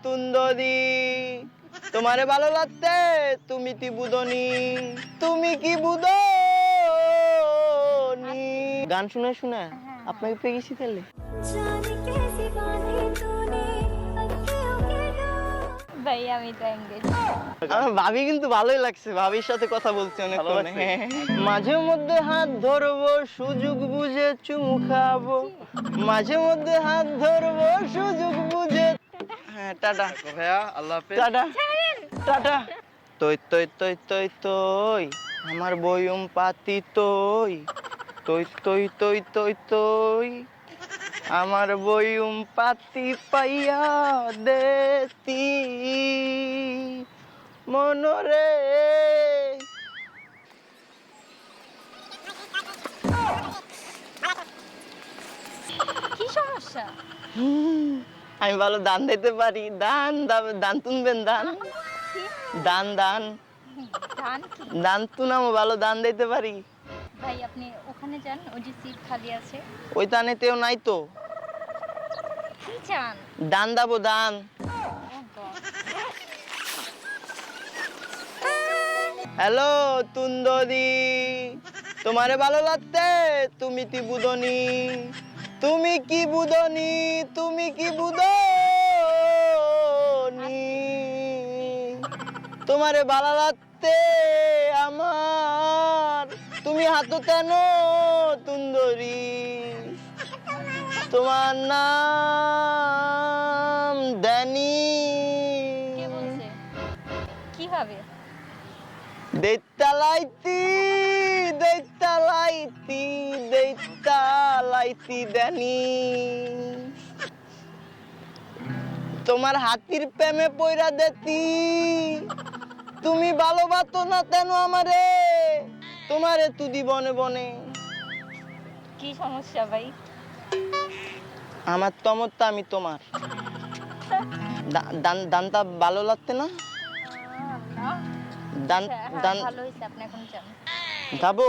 তুন্দরি তোমারে ভালো লাগতে তুমি কি বুদনি তুমি কি বুদনি গান শুনে শুনে আপনাকে পেয়ে গেছি তাহলে ভাই আমি তো এঙ্গেজ। আমার ভাবি কিন্তু ভালোই লাগছে, ভাবির সাথে কথা বলছি অনেকক্ষণ। মাঝে মধ্যে হাত ধরবো সুযোগ বুঝে চুমু খাবো, মাঝে মধ্যে হাত ধরবো সুযোগ বুঝে। হ্যাঁ টাটা ভাইয়া, আল্লাহ হাফেজ। Tata tata. তৈ তৈ তৈ তৈ তৈ আমার বয়ম পাতি তৈ তৈ তৈ তৈ তৈ তৈ আমার বয়ম পাতি পাইয়া দেতি মনরে। কি সমস্যা? আমি ভালো দান দিতে পারি, দান দান তুনবেন, দান দান দান ধান কি? দান তুনামো, ভালো দান দিতে পারি। ভাই আপনি ওখানে যান, ওই যে সিট খালি আছে। ওই দানেতেও নাই তো, কি চান? দান দাবো দান। ও গড। হ্যালো তুন্দরি তোমারে ভালো লাগতে তুমি কি বুদনি তুমি কি বুদনি তুমি কি বুদনি তোমারে ভালো লাগতে আমার তুমি হাত কেন তুন্দরি তোমার নাম ড্যানি। কে বলছে? কিভাবে? দেইতালাইতি দেইতালাইতি দেইতালাইতি ড্যানি তোমার হাতির প্রেমে পয়রা দেতি তুমি ভালোবাসো না তেন আমারে তোমারে তুদি বনে বনে। কি সমস্যা ভাই? আমার তমরটা আমি তোমার দানটা ভালো লাগতে না? না। দান হ্যাঁ, দান ভালো হয়েছে, আপনি এখন যান। যাবো।